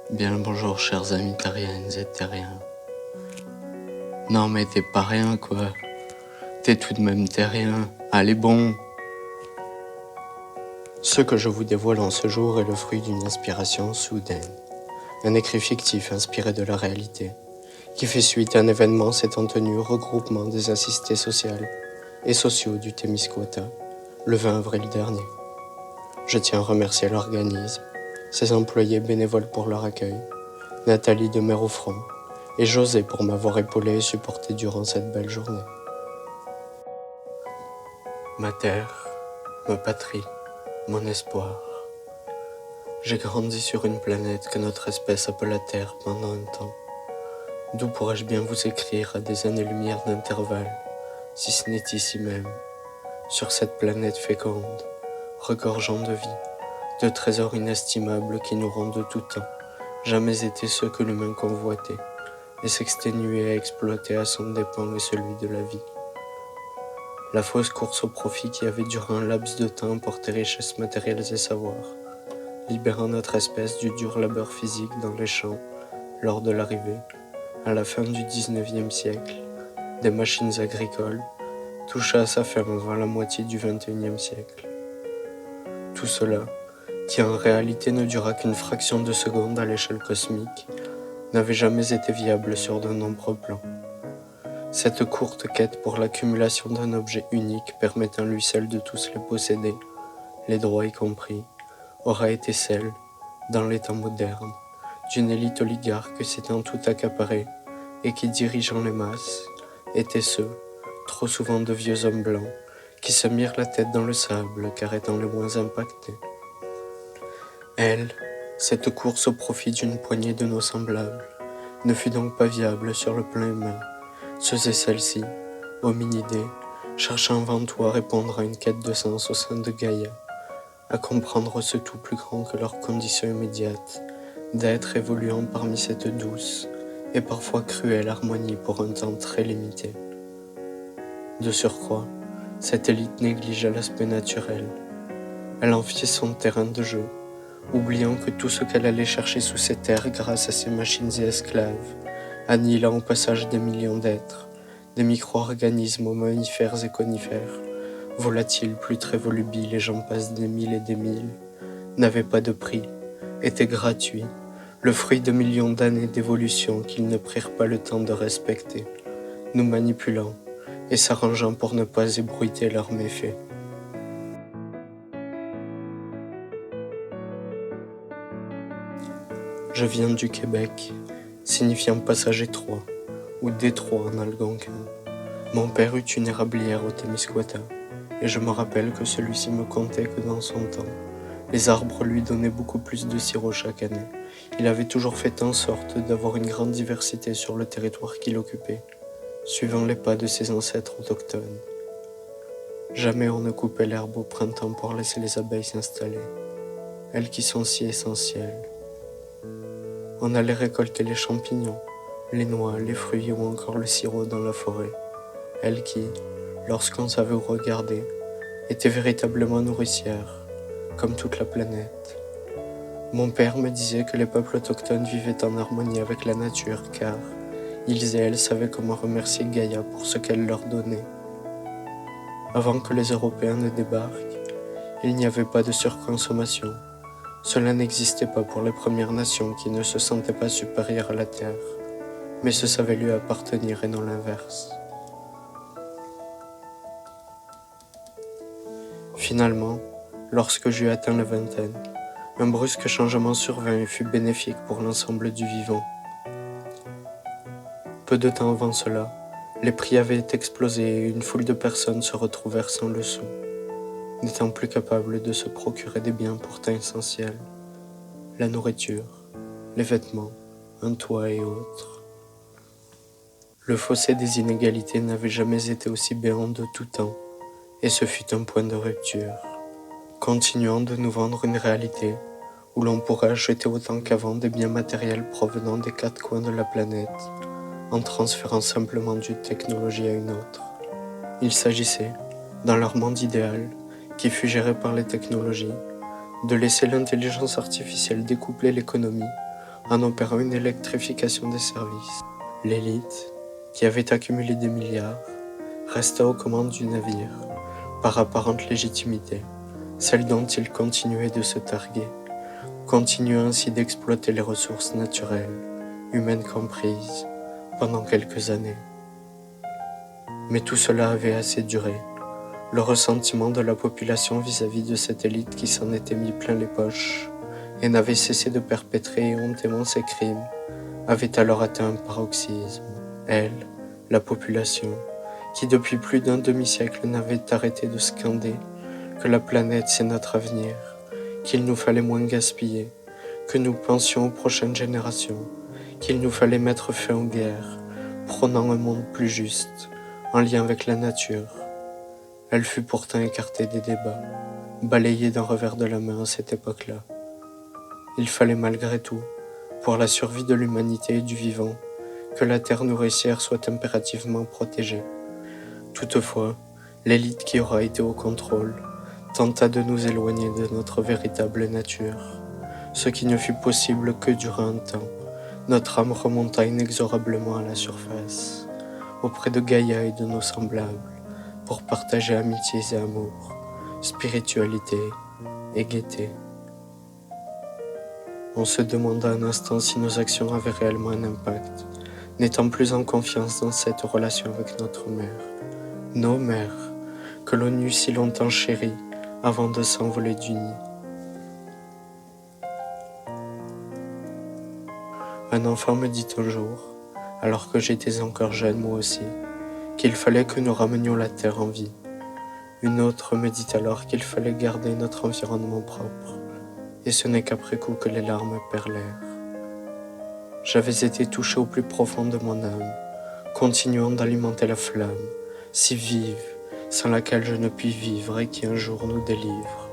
Bien le bonjour, chers amis terriennes et terriens. Non mais t'es pas rien quoi. T'es tout de même terrien. Allez bon. Ce que je vous dévoile en ce jour est le fruit d'une inspiration soudaine. Un écrit fictif inspiré de la réalité, qui fait suite à un événement s'étant tenu au regroupement des assistés sociales et sociaux du Témiscouata, le 20 avril dernier. Je tiens à remercier l'organisme, ses employés bénévoles pour leur accueil, Nathalie de Méroufront et José pour m'avoir épaulé et supporté durant cette belle journée. Ma terre, ma patrie, mon espoir. J'ai grandi sur une planète que notre espèce appela Terre pendant un temps. D'où pourrais-je bien vous écrire à des années-lumière d'intervalle, si ce n'est ici même, sur cette planète féconde, regorgeant de vie, de trésors inestimables qui nous rendent de tout temps, jamais été ceux que l'humain convoitait, et s'exténuait à exploiter à son dépens et celui de la vie. La fausse course au profit qui avait duré un laps de temps porté richesses matérielles et savoirs, libérant notre espèce du dur labeur physique dans les champs lors de l'arrivée, à la fin du XIXe siècle, des machines agricoles, toucha à sa fin avant la moitié du XXIe siècle. Tout cela, qui en réalité ne dura qu'une fraction de seconde à l'échelle cosmique, n'avait jamais été viable sur de nombreux plans. Cette courte quête pour l'accumulation d'un objet unique permettant lui seul de tous les posséder, les droits y compris, aura été celle, dans les temps modernes, d'une élite oligarque s'étant tout accaparée et qui, dirigeant les masses, étaient ceux, trop souvent de vieux hommes blancs, qui se mirent la tête dans le sable car étant les moins impactés. Elle, cette course au profit d'une poignée de nos semblables, ne fut donc pas viable sur le plan humain. Ceux et celles-ci, hominidés, cherchant avant tout à répondre à une quête de sens au sein de Gaïa, à comprendre ce tout plus grand que leur condition immédiate, d'être évoluant parmi cette douce et parfois cruelle harmonie pour un temps très limité. De surcroît, cette élite négligea l'aspect naturel. Elle enviait son terrain de jeu, oubliant que tout ce qu'elle allait chercher sous ces terres grâce à ses machines et esclaves, annihilant au passage des millions d'êtres, des micro-organismes aux mammifères et conifères, volatiles plus très volubiles et j'en passe des mille et des mille, n'avaient pas de prix, étaient gratuits, le fruit de millions d'années d'évolution qu'ils ne prirent pas le temps de respecter, nous manipulant et s'arrangeant pour ne pas ébruiter leurs méfaits. Je viens du Québec, signifiant passage étroit, ou détroit en algonquin. Mon père eut une érablière au Témiscouata, et je me rappelle que celui-ci me contait que dans son temps, les arbres lui donnaient beaucoup plus de sirop chaque année. Il avait toujours fait en sorte d'avoir une grande diversité sur le territoire qu'il occupait, suivant les pas de ses ancêtres autochtones. Jamais on ne coupait l'herbe au printemps pour laisser les abeilles s'installer, elles qui sont si essentielles. On allait récolter les champignons, les noix, les fruits ou encore le sirop dans la forêt, elles qui, lorsqu'on savait où regarder, étaient véritablement nourricières, comme toute la planète. Mon père me disait que les peuples autochtones vivaient en harmonie avec la nature car ils et elles savaient comment remercier Gaïa pour ce qu'elle leur donnait. Avant que les Européens ne débarquent, il n'y avait pas de surconsommation. Cela n'existait pas pour les Premières Nations qui ne se sentaient pas supérieures à la terre, mais se savaient lui appartenir et non l'inverse. Finalement, lorsque j'eus atteint la vingtaine, un brusque changement survint et fut bénéfique pour l'ensemble du vivant. Peu de temps avant cela, les prix avaient explosé et une foule de personnes se retrouvèrent sans le sou, n'étant plus capables de se procurer des biens pourtant essentiels, la nourriture, les vêtements, un toit et autres. Le fossé des inégalités n'avait jamais été aussi béant de tout temps, et ce fut un point de rupture, continuant de nous vendre une réalité où l'on pourrait acheter autant qu'avant des biens matériels provenant des quatre coins de la planète, en transférant simplement d'une technologie à une autre. Il s'agissait, dans leur monde idéal, qui fut géré par les technologies, de laisser l'intelligence artificielle découpler l'économie en opérant une électrification des services. L'élite, qui avait accumulé des milliards, resta aux commandes du navire, par apparente légitimité, celle dont il continuait de se targuer, continuant ainsi d'exploiter les ressources naturelles, humaines comprises, pendant quelques années. Mais tout cela avait assez duré. Le ressentiment de la population vis-à-vis de cette élite qui s'en était mis plein les poches et n'avait cessé de perpétrer hontément ses crimes avait alors atteint un paroxysme. Elle, la population, qui depuis plus d'un demi-siècle n'avait arrêté de scander que la planète c'est notre avenir, qu'il nous fallait moins gaspiller, que nous pensions aux prochaines générations, qu'il nous fallait mettre fin aux guerres, prônant un monde plus juste, en lien avec la nature. Elle fut pourtant écartée des débats, balayée d'un revers de la main à cette époque-là. Il fallait malgré tout, pour la survie de l'humanité et du vivant, que la terre nourricière soit impérativement protégée. Toutefois, l'élite qui aura été au contrôle tenta de nous éloigner de notre véritable nature, ce qui ne fut possible que durant un temps. Notre âme remonta inexorablement à la surface, auprès de Gaïa et de nos semblables, pour partager amitié et amour, spiritualité et gaieté. On se demanda un instant si nos actions avaient réellement un impact, n'étant plus en confiance dans cette relation avec notre mère, nos mères, que l'on eut si longtemps chéries avant de s'envoler du nid. Un enfant me dit un jour, alors que j'étais encore jeune moi aussi, qu'il fallait que nous ramenions la terre en vie. Une autre me dit alors qu'il fallait garder notre environnement propre, et ce n'est qu'après coup que les larmes perlèrent. J'avais été touché au plus profond de mon âme, continuant d'alimenter la flamme, si vive, sans laquelle je ne puis vivre et qui un jour nous délivre.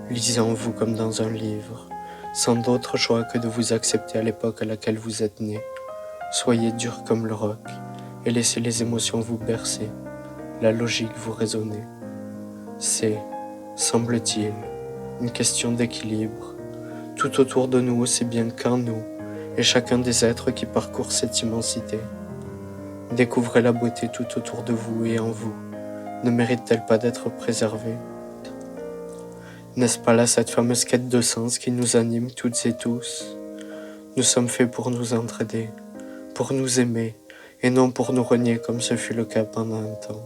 Lisez en vous comme dans un livre, sans d'autre choix que de vous accepter à l'époque à laquelle vous êtes né. Soyez dur comme le roc, et laissez les émotions vous bercer, la logique vous raisonner. C'est, semble-t-il, une question d'équilibre, tout autour de nous aussi bien qu'en nous, et chacun des êtres qui parcourent cette immensité. Découvrez la beauté tout autour de vous et en vous. Ne mérite-t-elle pas d'être préservée? N'est-ce pas là cette fameuse quête de sens qui nous anime toutes et tous? Nous sommes faits pour nous entraider, pour nous aimer, et non pour nous renier comme ce fut le cas pendant un temps.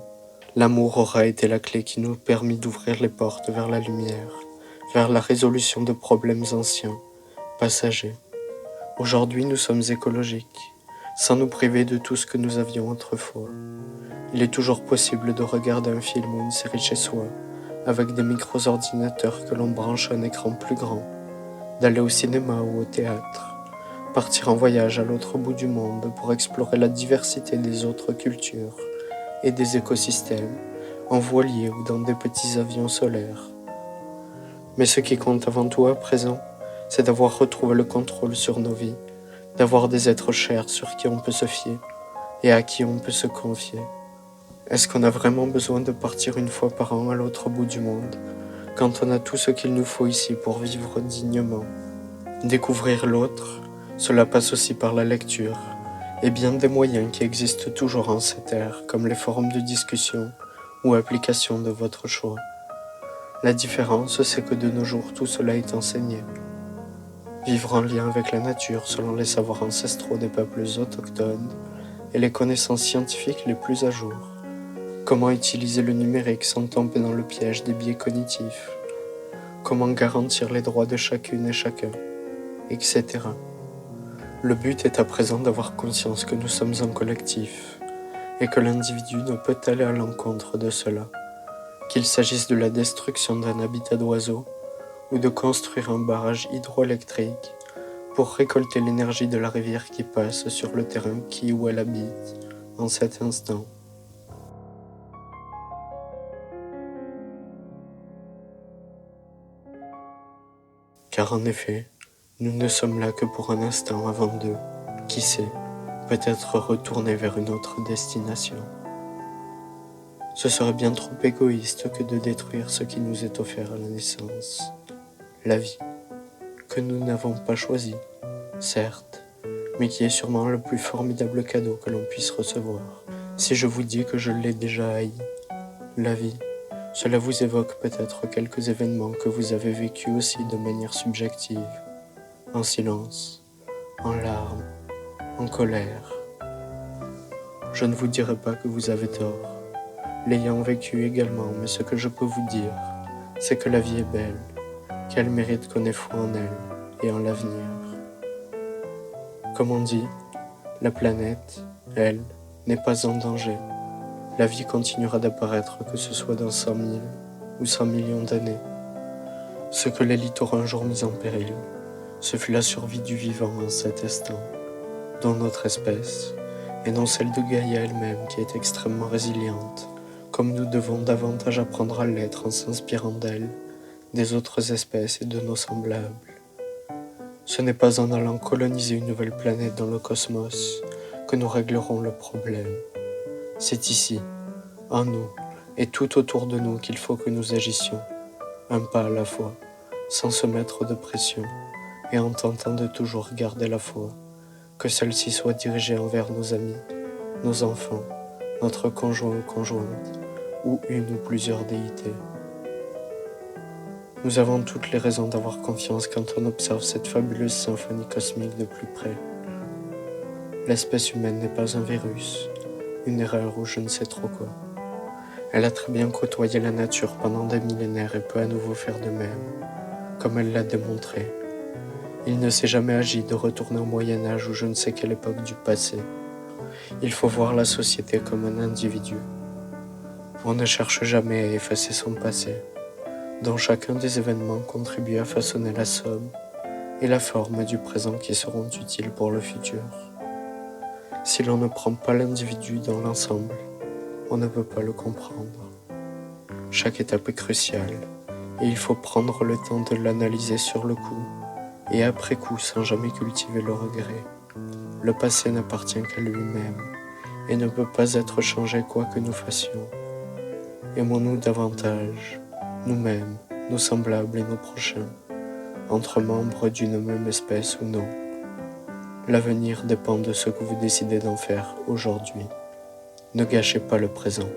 L'amour aura été la clé qui nous permit d'ouvrir les portes vers la lumière, vers la résolution de problèmes anciens, passagers. Aujourd'hui, nous sommes écologiques, sans nous priver de tout ce que nous avions autrefois. Il est toujours possible de regarder un film ou une série chez soi, avec des micros-ordinateurs que l'on branche à un écran plus grand, d'aller au cinéma ou au théâtre, partir en voyage à l'autre bout du monde pour explorer la diversité des autres cultures et des écosystèmes, en voilier ou dans des petits avions solaires. Mais ce qui compte avant tout à présent, c'est d'avoir retrouvé le contrôle sur nos vies, d'avoir des êtres chers sur qui on peut se fier et à qui on peut se confier. Est-ce qu'on a vraiment besoin de partir une fois par an à l'autre bout du monde, quand on a tout ce qu'il nous faut ici pour vivre dignement? Découvrir l'autre, cela passe aussi par la lecture, et bien des moyens qui existent toujours en cette ère, comme les forums de discussion ou applications de votre choix. La différence, c'est que de nos jours, tout cela est enseigné. Vivre en lien avec la nature selon les savoirs ancestraux des peuples autochtones et les connaissances scientifiques les plus à jour. Comment utiliser le numérique sans tomber dans le piège des biais cognitifs. Comment garantir les droits de chacune et chacun, etc. Le but est à présent d'avoir conscience que nous sommes un collectif et que l'individu ne peut aller à l'encontre de cela, qu'il s'agisse de la destruction d'un habitat d'oiseaux ou de construire un barrage hydroélectrique pour récolter l'énergie de la rivière qui passe sur le terrain qui ou elle habite en cet instant. Car en effet, nous ne sommes là que pour un instant avant de, qui sait, peut-être retourner vers une autre destination. Ce serait bien trop égoïste que de détruire ce qui nous est offert à la naissance, la vie, que nous n'avons pas choisie, certes, mais qui est sûrement le plus formidable cadeau que l'on puisse recevoir. Si je vous dis que je l'ai déjà haï, la vie, cela vous évoque peut-être quelques événements que vous avez vécus aussi de manière subjective, en silence, en larmes, en colère. Je ne vous dirai pas que vous avez tort, l'ayant vécu également, mais ce que je peux vous dire, c'est que la vie est belle, qu'elle mérite qu'on ait foi en elle et en l'avenir. Comme on dit, la planète, elle, n'est pas en danger. La vie continuera d'apparaître, que ce soit dans 100 000 ou 100 millions d'années. Ce que l'élite aura un jour mis en péril, ce fut la survie du vivant en cet instant, dans notre espèce, et non celle de Gaïa elle-même qui est extrêmement résiliente, comme nous devons davantage apprendre à l'être en s'inspirant d'elle, des autres espèces et de nos semblables. Ce n'est pas en allant coloniser une nouvelle planète dans le cosmos que nous réglerons le problème. C'est ici, en nous et tout autour de nous qu'il faut que nous agissions, un pas à la fois, sans se mettre de pression et en tentant de toujours garder la foi, que celle-ci soit dirigée envers nos amis, nos enfants, notre conjoint ou conjointe, ou une ou plusieurs déités. Nous avons toutes les raisons d'avoir confiance quand on observe cette fabuleuse symphonie cosmique de plus près. L'espèce humaine n'est pas un virus, une erreur ou je ne sais trop quoi. Elle a très bien côtoyé la nature pendant des millénaires et peut à nouveau faire de même, comme elle l'a démontré. Il ne s'est jamais agi de retourner au Moyen-Âge ou je ne sais quelle époque du passé. Il faut voir la société comme un individu. On ne cherche jamais à effacer son passé, dont chacun des événements contribue à façonner la somme et la forme du présent qui seront utiles pour le futur. Si l'on ne prend pas l'individu dans l'ensemble, on ne peut pas le comprendre. Chaque étape est cruciale et il faut prendre le temps de l'analyser sur le coup et après coup sans jamais cultiver le regret. Le passé n'appartient qu'à lui-même et ne peut pas être changé quoi que nous fassions. Aimons-nous davantage, nous-mêmes, nos semblables et nos prochains, entre membres d'une même espèce ou non. L'avenir dépend de ce que vous décidez d'en faire aujourd'hui. Ne gâchez pas le présent.